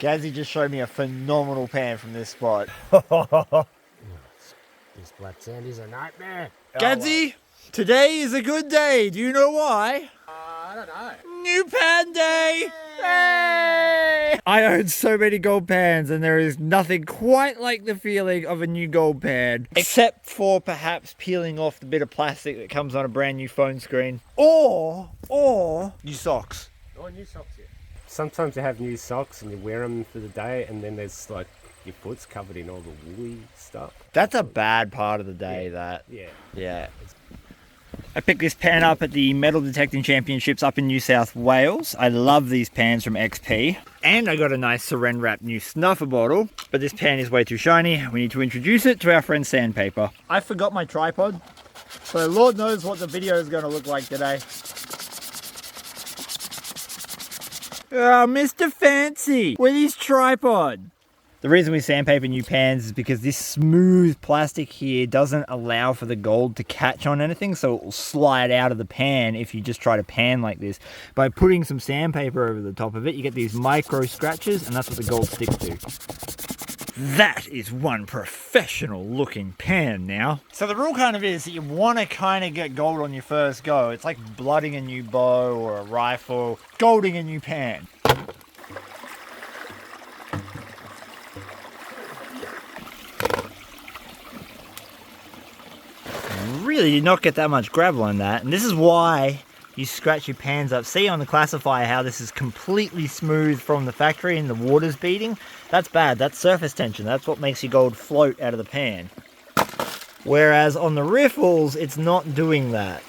Gazzy just showed me a phenomenal pan from this spot. This black sand is a nightmare. Gazzy, today is a good day. Do you know why? I don't know. New pan day! Hey! I own so many gold pans and there is nothing quite like the feeling of a new gold pan. Except for perhaps peeling off the bit of plastic that comes on a brand new phone screen. Or new socks. Oh, new socks, yeah. Sometimes you have new socks and you wear them for the day and then there's like your foot's covered in all the woolly stuff. That's a bad part of the day, Yeah. I picked this pan up at the Metal Detecting Championships up in New South Wales. I love these pans from XP. And I got a nice saran wrap new snuffer bottle, but this pan is way too shiny. We need to introduce it to our friend Sandpaper. I forgot my tripod, so Lord knows what the video is going to look like today. Oh, Mr. Fancy with his tripod. The reason we sandpaper new pans is because this smooth plastic here doesn't allow for the gold to catch on anything, so it will slide out of the pan if you just try to pan like this. By putting some sandpaper over the top of it, you get these micro scratches, and that's what the gold sticks to. That is one professional looking pan now. So the rule kind of is that you want to kind of get gold on your first go. It's like blooding a new bow or a rifle, golding a new pan. Really did not get that much gravel on that, and this is why you scratch your pans up. See on the classifier how this is completely smooth from the factory and the water's beating? That's bad, that's surface tension, that's what makes your gold float out of the pan. Whereas on the riffles, it's not doing that.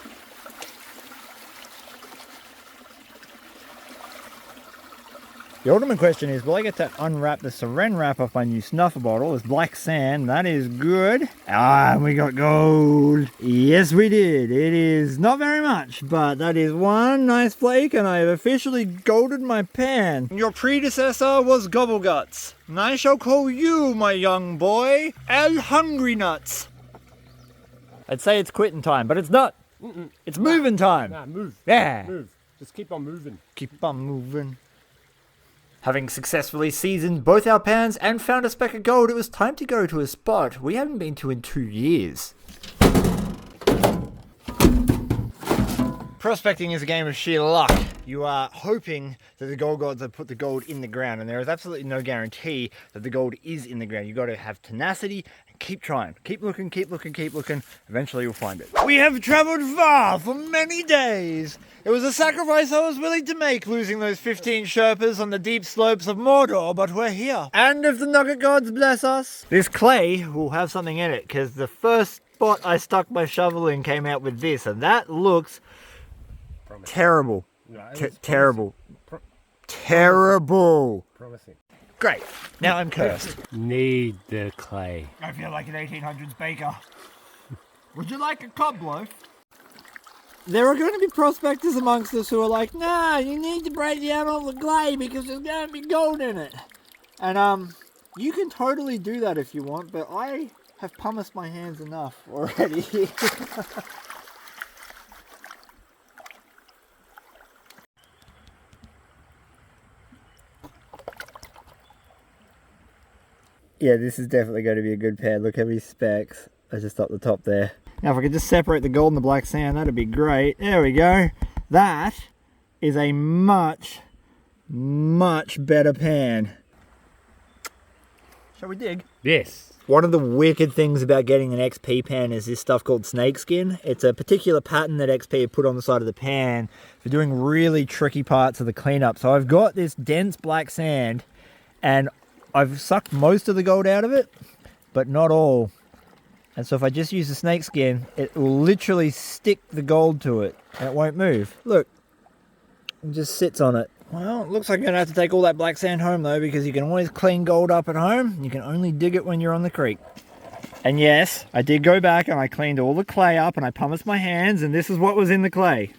The ultimate question is, will I get to unwrap the saran wrap off my new snuffer bottle? It's black sand, that is good. Ah, and we got gold. Yes, we did. It is not very much, but that is one nice flake, and I have officially golded my pan. Your predecessor was Gobbleguts, and I shall call you, my young boy, El Hungry Nuts. I'd say it's quitting time, but it's not. It's moving time. Nah, move. Yeah. Move. Just keep on moving. Keep on moving. Having successfully seasoned both our pans and found a speck of gold, it was time to go to a spot we haven't been to in 2 years. Prospecting is a game of sheer luck. You are hoping that the gold gods have put the gold in the ground, and there is absolutely no guarantee that the gold is in the ground. You've got to have tenacity and keep trying. Keep looking, keep looking, keep looking. Eventually you'll find it. We have traveled far for many days. It was a sacrifice I was willing to make, losing those 15 Sherpas on the deep slopes of Mordor, but we're here. And if the nugget gods bless us, this clay will have something in it, because the first spot I stuck my shovel in came out with this, and that looks terrible. No, Terrible. Terrible. Promising. Great. Now I'm cursed. Need the clay. I feel like an 1800s baker. Would you like a cob loaf? There are going to be prospectors amongst us who are like, nah, you need to break down all the clay because there's going to be gold in it. And you can totally do that if you want, but I have pumice my hands enough already. Yeah, this is definitely going to be a good pan. Look how many specks are just up the top there. Now if I could just separate the gold and the black sand, that'd be great. There we go. That is a much, much better pan. Shall we dig? Yes. One of the wicked things about getting an XP pan is this stuff called snakeskin. It's a particular pattern that XP have put on the side of the pan for doing really tricky parts of the cleanup. So I've got this dense black sand and I've sucked most of the gold out of it, but not all. And so if I just use the snakeskin, it will literally stick the gold to it and it won't move. Look, it just sits on it. Well, it looks like I'm going to have to take all that black sand home though, because you can always clean gold up at home. You can only dig it when you're on the creek. And yes, I did go back and I cleaned all the clay up and I pumiced my hands, and this is what was in the clay.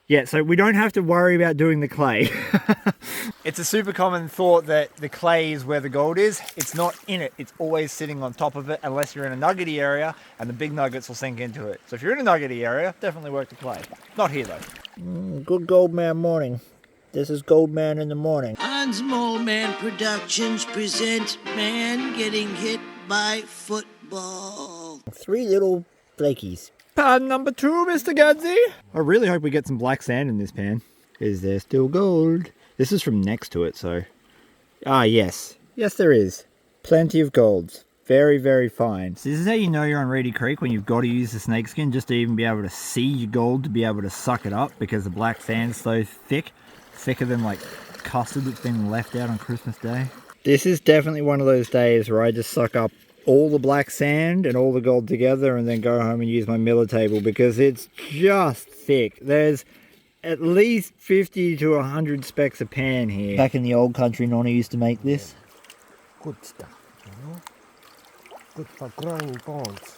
Yeah, so we don't have to worry about doing the clay. It's a super common thought that the clay is where the gold is. It's not in it. It's always sitting on top of it unless you're in a nuggety area and the big nuggets will sink into it. So if you're in a nuggety area, definitely work the clay. Not here though. Good gold man morning. This is gold man in the morning. John's Mole Man Productions present Man Getting Hit by Football. 3 little flakies. Pan number 2, Mr. Gadsy. I really hope we get some black sand in this pan. Is there still gold? This is from next to it, so... Ah, yes. Yes, there is. Plenty of golds. Very, very fine. So this is how you know you're on Reedy Creek, when you've got to use the snakeskin just to even be able to see your gold, to be able to suck it up, because the black sand's so thick. Thicker than like custard that's been left out on Christmas Day. This is definitely one of those days where I just suck up all the black sand and all the gold together and then go home and use my miller table, because it's just thick. There's at least 50 to 100 specks of pan here. Back in the old country, Nonna used to make this. Good stuff, you know? Good for growing bones.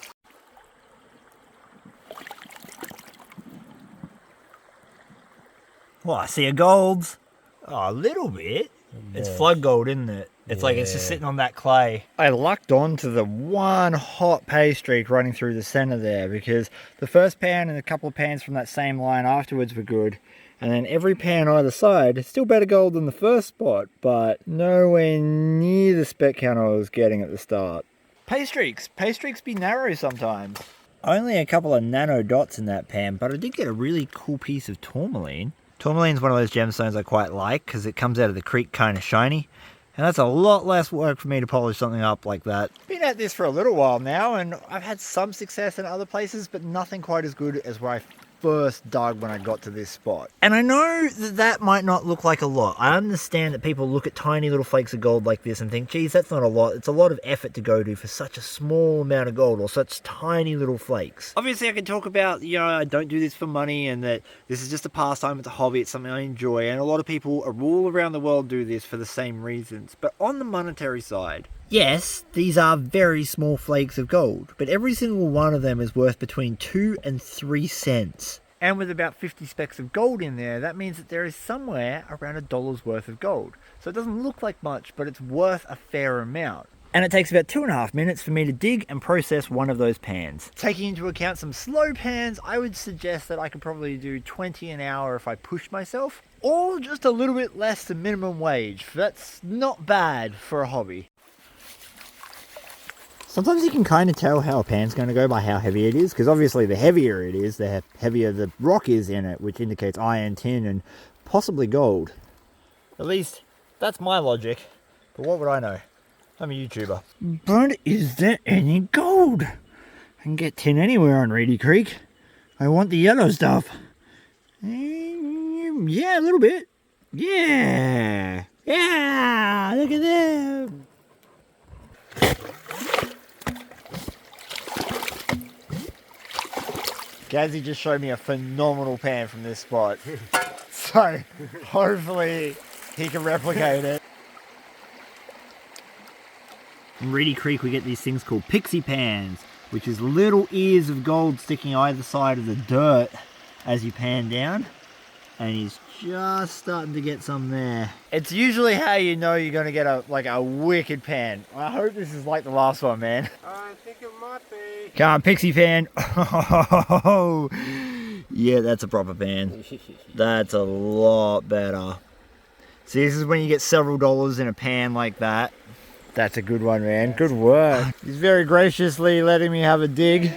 Well, I see a golds. Oh, a little bit. It's flood gold, isn't it? It's like it's just sitting on that clay. I lucked onto the one hot pay streak running through the center there, because the first pan and a couple of pans from that same line afterwards were good. And then every pan either side, still better gold than the first spot, but nowhere near the spec count I was getting at the start. Pay streaks be narrow sometimes. Only a couple of nano dots in that pan, but I did get a really cool piece of tourmaline. Tourmaline's one of those gemstones I quite like, because it comes out of the creek kind of shiny. And that's a lot less work for me to polish something up like that. Been at this for a little while now, and I've had some success in other places, but nothing quite as good as where I first dug when I got to this spot. And I know that that might not look like a lot. I understand that people look at tiny little flakes of gold like this and think, geez, that's not a lot. It's a lot of effort to go to for such a small amount of gold, or such tiny little flakes. Obviously I can talk about, you know, I don't do this for money and that this is just a pastime, it's a hobby, it's something I enjoy, and a lot of people all around the world do this for the same reasons. But on the monetary side, yes, these are very small flakes of gold, but every single one of them is worth between 2 and 3 cents. And with about 50 specks of gold in there, that means that there is somewhere around $1 worth of gold. So it doesn't look like much, but it's worth a fair amount. And it takes about 2.5 minutes for me to dig and process one of those pans. Taking into account some slow pans, I would suggest that I could probably do 20 an hour if I push myself, or just a little bit less than minimum wage. That's not bad for a hobby. Sometimes you can kind of tell how a pan's going to go by how heavy it is, because obviously the heavier it is, the heavier the rock is in it, which indicates iron, tin, and possibly gold. At least, that's my logic. But what would I know? I'm a YouTuber. But is there any gold? I can get tin anywhere on Reedy Creek. I want the yellow stuff. Yeah, a little bit. Yeah! Yeah! Look at them! Gazzy just showed me a phenomenal pan from this spot. So, hopefully he can replicate it. In Reedy Creek we get these things called pixie pans, which is little ears of gold sticking either side of the dirt as you pan down. And he's just starting to get some there. It's usually how you know you're going to get a wicked pan. I hope this is like the last one, man. I think it might be. Come on, pixie pan. Oh, yeah, that's a proper pan. That's a lot better. See, this is when you get several dollars in a pan like that. That's a good one, man. Good work. He's very graciously letting me have a dig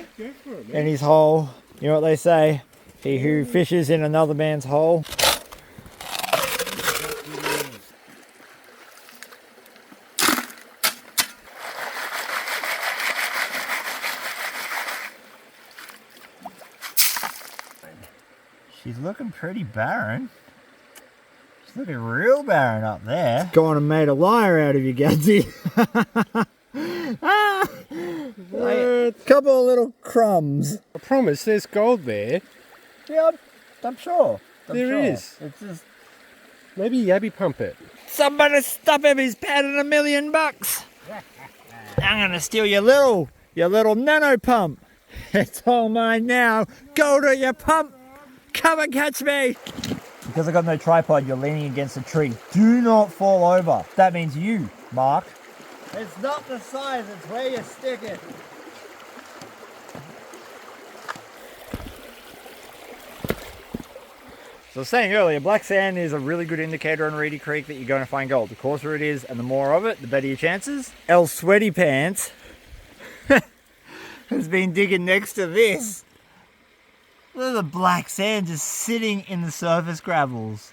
in his hole. You know what they say? He who fishes in another man's hole. She's looking pretty barren. She's looking real barren up there. Gone and made a liar out of you, Gadsy. A couple of little crumbs. I promise there's gold there. Yeah, I'm sure. There is. It's just... Maybe Yabby pump it. Somebody stop him, he's padding $1 million. I'm gonna steal your little nano pump. It's all mine now. Go to your pump. Come and catch me. Because I got no tripod, you're leaning against a tree. Do not fall over. That means you, Mark. It's not the size, it's where you stick it. So I was saying earlier, black sand is a really good indicator on Reedy Creek that you're going to find gold. The coarser it is and the more of it, the better your chances. El Sweaty Pants has been digging next to this. Look at the black sand just sitting in the surface gravels.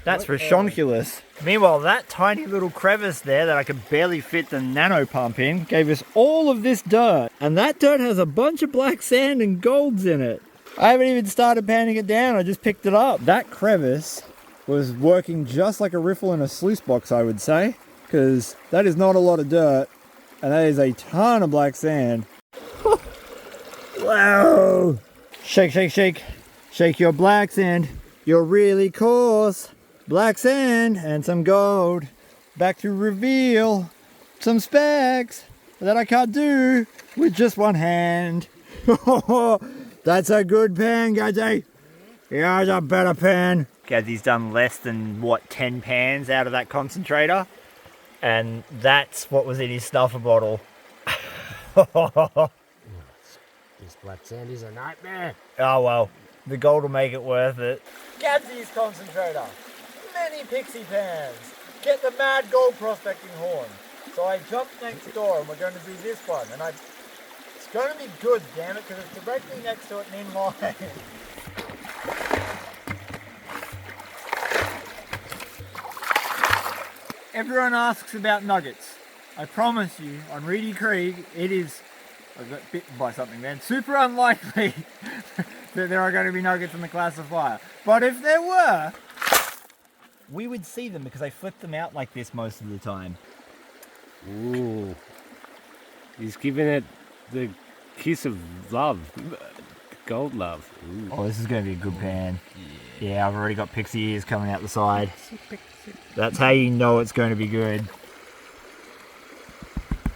That's ridiculous. Meanwhile, that tiny little crevice there that I could barely fit the nano pump in gave us all of this dirt. And that dirt has a bunch of black sand and golds in it. I haven't even started panning it down, I just picked it up. That crevice was working just like a riffle in a sluice box, I would say, because that is not a lot of dirt, and that is a ton of black sand. Wow! Shake, shake, shake. Shake your black sand. You're really coarse. Black sand and some gold. Back to reveal some specs that I can't do with just one hand. That's a good pan, Gazzy. Here's a better pan. Gazzy's done less than, what, 10 pans out of that concentrator? And that's what was in his snuffer bottle. This black sand is a nightmare. Oh well, the gold will make it worth it. Gazzy's concentrator. Many pixie pans. Get the mad gold prospecting horn. So I jumped next door and we're going to do this one. And it's going to be good, damn it, because it's directly next to it and in line. Everyone asks about nuggets. I promise you, on Reedy Creek, it is, I got bitten by something then, super unlikely that there are going to be nuggets in the classifier. But if there were, we would see them because I flip them out like this most of the time. Ooh. He's giving it the kiss of love. Gold love. Ooh. Oh, this is going to be a good pan. Yeah, I've already got pixie ears coming out the side. That's how you know it's going to be good.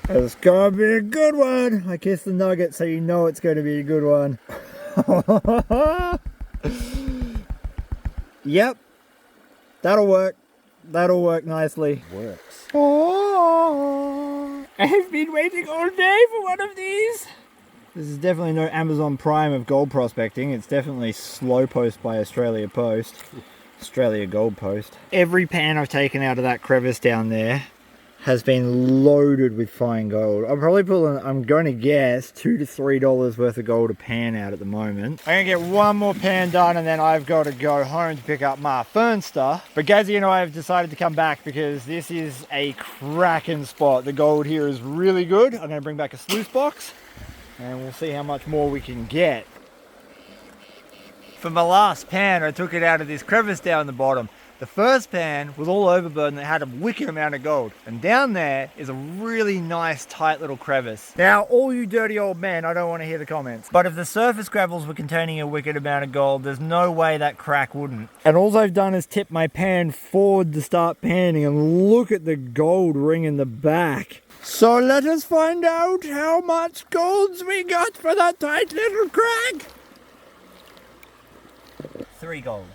It's going to be a good one. I kiss the nugget so you know it's going to be a good one. Yep. That'll work. That'll work nicely. Works. Oh, I've been waiting all day for one of these. This is definitely no Amazon Prime of gold prospecting. It's definitely Slow Post by Australia Post. Australia Gold Post. Every pan I've taken out of that crevice down there has been loaded with fine gold. I'm probably pulling, I'm going to guess, $2 to $3 worth of gold a pan out at the moment. I'm going to get one more pan done and then I've got to go home to pick up my Fern stuff. But Gazzy and I have decided to come back because this is a cracking spot. The gold here is really good. I'm going to bring back a sluice box and we'll see how much more we can get. For my last pan, I took it out of this crevice down the bottom. The first pan was all overburden that had a wicked amount of gold. And down there is a really nice tight little crevice. Now, all you dirty old men, I don't want to hear the comments. But if the surface gravels were containing a wicked amount of gold, there's no way that crack wouldn't. And all I've done is tip my pan forward to start panning and look at the gold ring in the back. So let us find out how much golds we got for that tight little crack. 3 golds.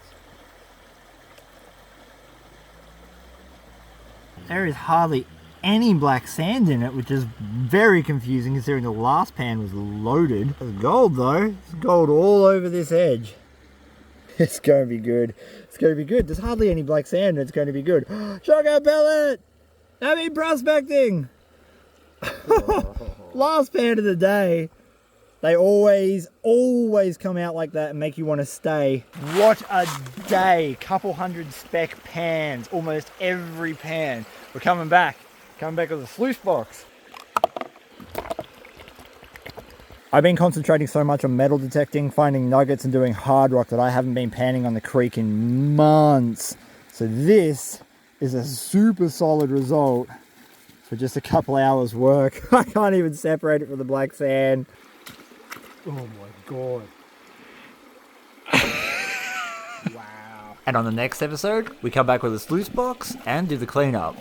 There is hardly any black sand in it, which is very confusing considering the last pan was loaded. There's gold though. There's gold all over this edge. It's going to be good. It's going to be good. There's hardly any black sand and it's going to be good. Shotgun pellet! Happy prospecting! Last pan of the day. They always come out like that and make you want to stay. What a day. Couple hundred spec pans. Almost every pan. We're coming back. Coming back with a sluice box. I've been concentrating so much on metal detecting, finding nuggets and doing hard rock that I haven't been panning on the creek in months. So this is a super solid result for just a couple hours work. I can't even separate it from the black sand. Oh my god. Wow. And on the next episode, we come back with a sluice box and do the cleanup.